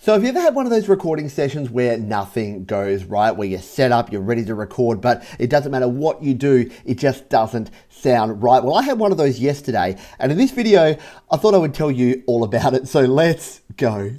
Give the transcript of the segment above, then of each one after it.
So have you ever had one of those recording sessions where nothing goes right, where you're set up, you're ready to record, but it doesn't matter what you do, it just doesn't sound right? Well, I had one of those yesterday, and in this video, I thought I would tell you all about it. So let's go.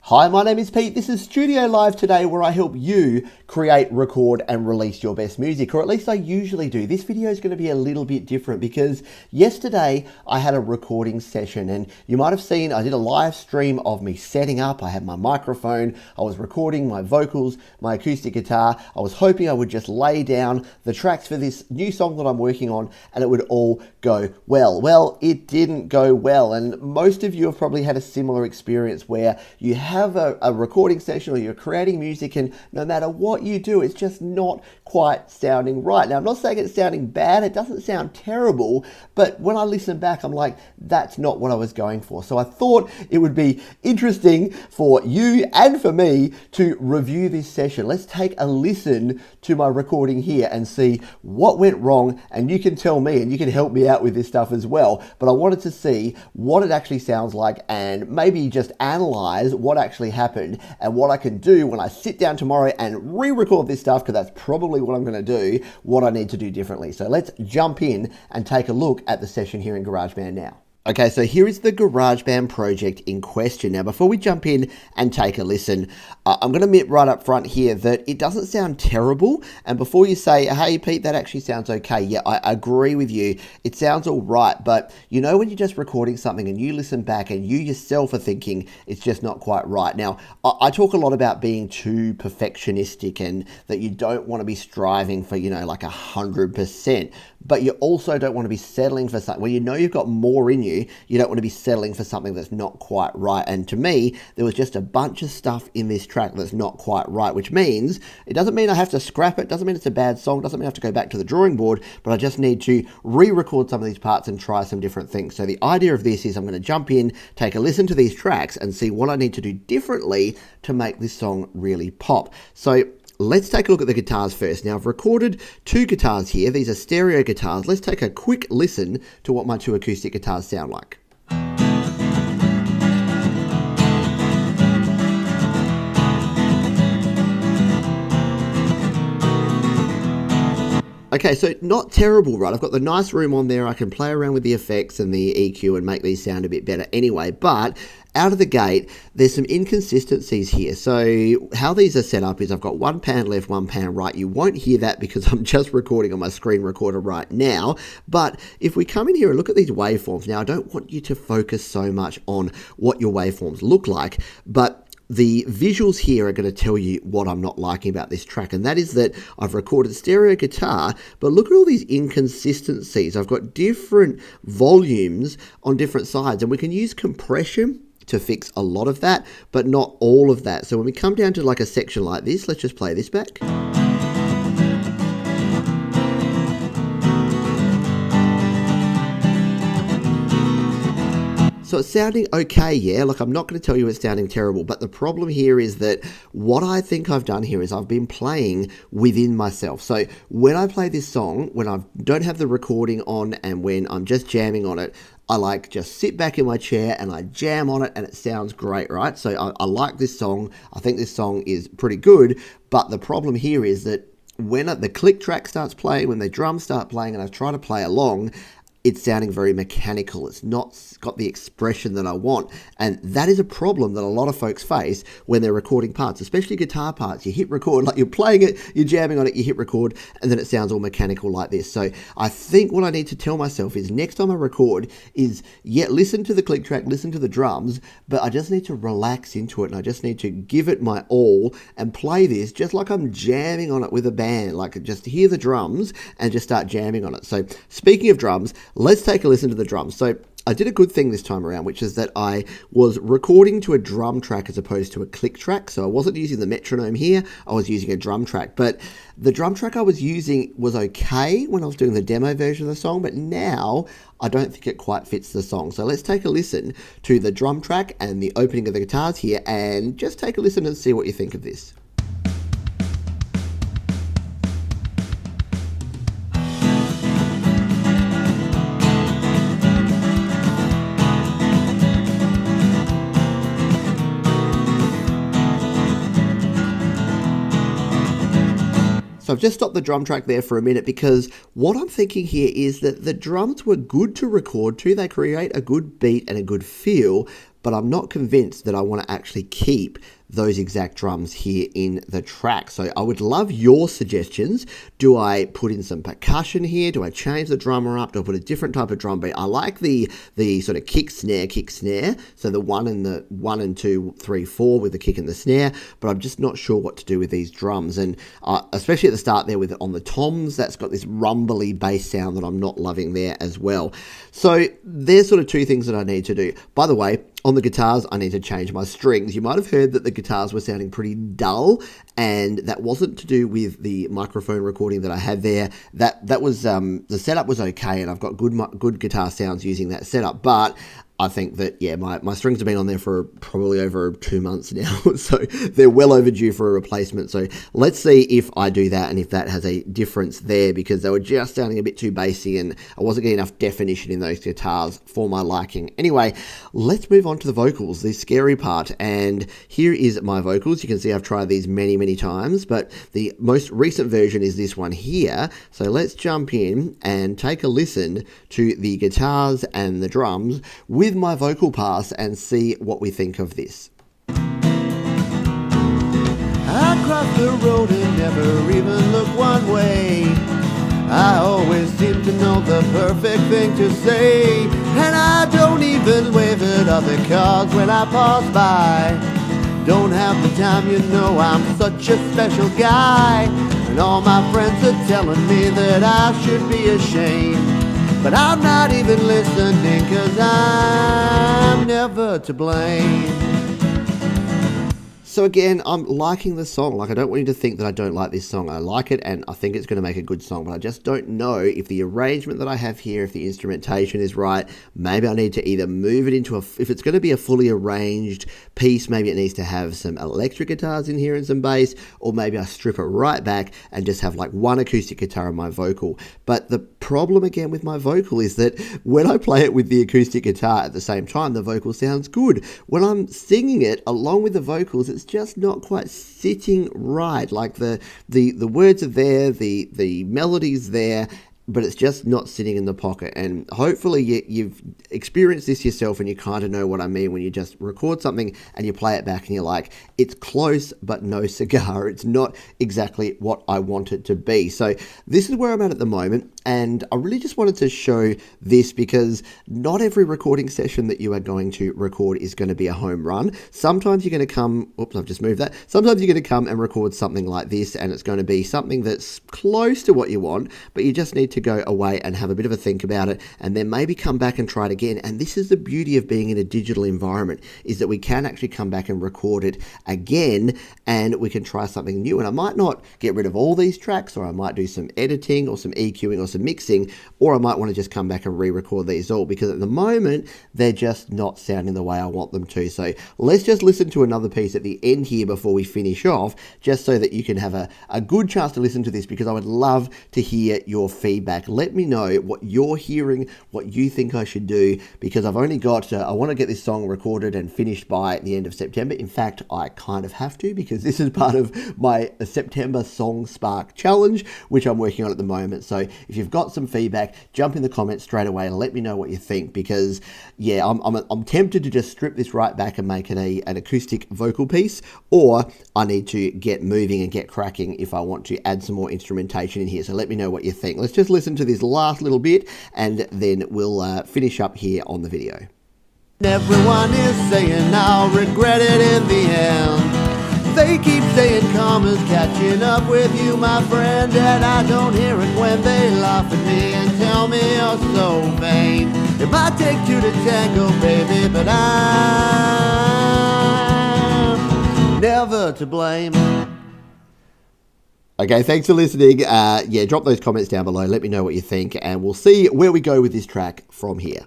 Hi, my name is Pete. This is Studio Live today, where I help you create, record, and release your best music, or at least I usually do. This video is going to be a little bit different because yesterday I had a recording session, and you might have seen I did a live stream of me setting up. I had my microphone, I was recording my vocals, my acoustic guitar. I was hoping I would just lay down the tracks for this new song that I'm working on and it would all go well. Well, it didn't go well, and most of you have probably had a similar experience where you have a recording session or you're creating music, and no matter what you do, it's just not quite sounding right. Now, I'm not saying it's sounding bad, it doesn't sound terrible, but when I listen back, I'm like, that's not what I was going for. So I thought it would be interesting for you and for me to review this session. Let's take a listen to my recording here and see what went wrong, and you can tell me and you can help me out with this stuff as well. But I wanted to see what it actually sounds like and maybe just analyze what actually happened and what I can do when I sit down tomorrow and re-record this stuff, because that's probably what I'm going to do, what I need to do differently. So let's jump in and take a look at the session here in GarageBand now. Okay, so here is the GarageBand project in question. Now, before we jump in and take a listen, I'm going to admit right up front here that it doesn't sound terrible. And before you say, hey, Pete, that actually sounds okay. Yeah, I agree with you. It sounds all right. But you know, when you're just recording something and you listen back and you yourself are thinking it's just not quite right. Now, I talk a lot about being too perfectionistic and that you don't want to be striving for, you know, like 100%. But you also don't want to be settling for something. When you know you've got more in you, you don't want to be settling for something that's not quite right. And to me, there was just a bunch of stuff in this track that's not quite right, which means it doesn't mean I have to scrap it, doesn't mean it's a bad song, doesn't mean I have to go back to the drawing board, but I just need to re-record some of these parts and try some different things. So the idea of this is I'm going to jump in, take a listen to these tracks and see what I need to do differently to make this song really pop. So let's take a look at the guitars first. Now, I've recorded two guitars here. These are stereo guitars. Let's take a quick listen to what my two acoustic guitars sound like. Okay, so not terrible, right? I've got the nice room on there. I can play around with the effects and the EQ and make these sound a bit better anyway, but out of the gate, there's some inconsistencies here. So how these are set up is I've got one pan left, one pan right. You won't hear that because I'm just recording on my screen recorder right now. But if we come in here and look at these waveforms, now I don't want you to focus so much on what your waveforms look like, but the visuals here are going to tell you what I'm not liking about this track, and that is that I've recorded stereo guitar, but look at all these inconsistencies. I've got different volumes on different sides, and we can use compression to fix a lot of that, but not all of that. So when we come down to like a section like this, let's just play this back. So it's sounding okay, yeah, like I'm not going to tell you it's sounding terrible, but the problem here is that what I think I've done here is I've been playing within myself. So when I play this song, when I don't have the recording on and when I'm just jamming on it, I like just sit back in my chair and I jam on it and it sounds great, right? So I like this song. I think this song is pretty good, but the problem here is that when the click track starts playing, when the drums start playing and I try to play along, it's sounding very mechanical. It's not got the expression that I want. And that is a problem that a lot of folks face when they're recording parts, especially guitar parts. You hit record, like you're playing it, you're jamming on it, you hit record, and then it sounds all mechanical like this. So I think what I need to tell myself is next time I record is, yeah, listen to the click track, listen to the drums, but I just need to relax into it and I just need to give it my all and play this just like I'm jamming on it with a band, like just hear the drums and just start jamming on it. So speaking of drums, let's take a listen to the drums. So I did a good thing this time around, which is that I was recording to a drum track as opposed to a click track. So I wasn't using the metronome here, I was using a drum track. But the drum track I was using was okay when I was doing the demo version of the song, but now I don't think it quite fits the song. So let's take a listen to the drum track and the opening of the guitars here, and just take a listen and see what you think of this. I've just stopped the drum track there for a minute because what I'm thinking here is that the drums were good to record to. They create a good beat and a good feel, but I'm not convinced that I want to actually keep those exact drums here in the track. So I would love your suggestions. Do I put in some percussion here? Do I change the drummer up? Do I put a different type of drum beat? I like the sort of kick snare. So the 1 and 2, 3, 4 with the kick and the snare, but I'm just not sure what to do with these drums. And especially at the start there with it on the toms, that's got this rumbly bass sound that I'm not loving there as well. So there's sort of two things that I need to do. By the way, on the guitars, I need to change my strings. You might have heard that the guitars were sounding pretty dull, and that wasn't to do with the microphone recording that I had there. That was the setup was okay, and I've got good guitar sounds using that setup, but I think that, yeah, my strings have been on there for probably over 2 months now, so they're well overdue for a replacement. So let's see if I do that and if that has a difference there, because they were just sounding a bit too bassy and I wasn't getting enough definition in those guitars for my liking. Anyway, let's move on to the vocals, the scary part. And here is my vocals. You can see I've tried these many, many times, but the most recent version is this one here. So let's jump in and take a listen to the guitars and the drums with my vocal pass and see what we think of this. I cross the road and never even look one way. I always seem to know the perfect thing to say, and I don't even wave at other cars when I pass by. Don't have the time, you know I'm such a special guy, and all my friends are telling me that I should be ashamed. But I'm not even listening, 'cause I'm never to blame. So again, I'm liking the song. Like, I don't want you to think that I don't like this song. I like it, and I think it's going to make a good song, but I just don't know if the arrangement that I have here, if the instrumentation is right. Maybe I need to either move it into if it's going to be a fully arranged piece, maybe it needs to have some electric guitars in here and some bass, or maybe I strip it right back and just have like one acoustic guitar and my vocal. But the problem again with my vocal is that when I play it with the acoustic guitar at the same time, the vocal sounds good. When I'm singing it along with the vocals, it's just not quite sitting right. Like the words are there, the melody's there, but it's just not sitting in the pocket. And hopefully you've experienced this yourself and you kind of know what I mean when you just record something and you play it back and you're like, it's close but no cigar. It's not exactly what I want it to be. So this is where I'm at the moment, and I really just wanted to show this because not every recording session that you are going to record is going to be a home run. Sometimes you're going to come, oops, I've just moved that. Sometimes you're going to come and record something like this and it's going to be something that's close to what you want, but you just need to go away and have a bit of a think about it and then maybe come back and try it again. And this is the beauty of being in a digital environment, is that we can actually come back and record it again and we can try something new. And I might not get rid of all these tracks, or I might do some editing or some EQing or some mixing, or I might want to just come back and re-record these all, because at the moment they're just not sounding the way I want them to. So let's just listen to another piece at the end here before we finish off, just so that you can have a good chance to listen to this, because I would love to hear your feedback. Let me know what you're hearing, what you think I should do, because I've only got, I want to get this song recorded and finished by the end of September. In fact, I kind of have to, because this is part of my September Song Spark Challenge, which I'm working on at the moment. So if you've got some feedback, jump in the comments straight away and let me know what you think, because yeah, I'm tempted to just strip this right back and make it an acoustic vocal piece, or I need to get moving and get cracking if I want to add some more instrumentation in here. So let me know what you think. Let's just listen to this last little bit and then we'll finish up here on the video. Everyone is saying I'll regret it in the end. They keep saying karma's catching up with you, my friend, and I don't hear it when they laugh at me and tell me you're so vain. It might take two to tango, baby, but I'm never to blame. Okay, thanks for listening. Yeah, drop those comments down below. Let me know what you think, and we'll see where we go with this track from here.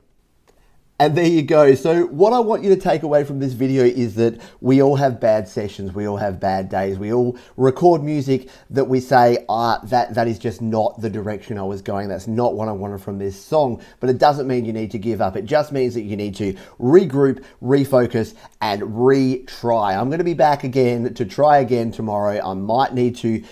And there you go. So what I want you to take away from this video is that we all have bad sessions, we all have bad days, we all record music that we say, that is just not the direction I was going, that's not what I wanted from this song. But it doesn't mean you need to give up. It just means that you need to regroup, refocus, and retry. I'm going to be back again to try again tomorrow. I might need to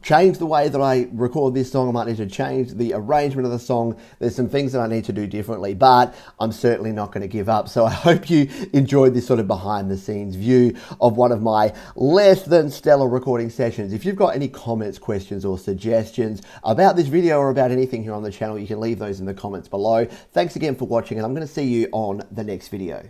change the way that I record this song. I might need to change the arrangement of the song. There's some things that I need to do differently, but I'm certainly not going to give up. So I hope you enjoyed this sort of behind the scenes view of one of my less than stellar recording sessions. If you've got any comments, questions, or suggestions about this video or about anything here on the channel, you can leave those in the comments below. Thanks again for watching, and I'm going to see you on the next video.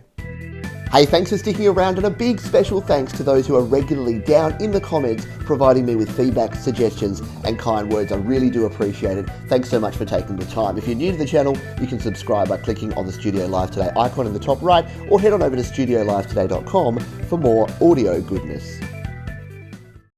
Hey, thanks for sticking around, and a big special thanks to those who are regularly down in the comments providing me with feedback, suggestions, and kind words. I really do appreciate it. Thanks so much for taking the time. If you're new to the channel, you can subscribe by clicking on the Studio Live Today icon in the top right, or head on over to studiolivetoday.com for more audio goodness.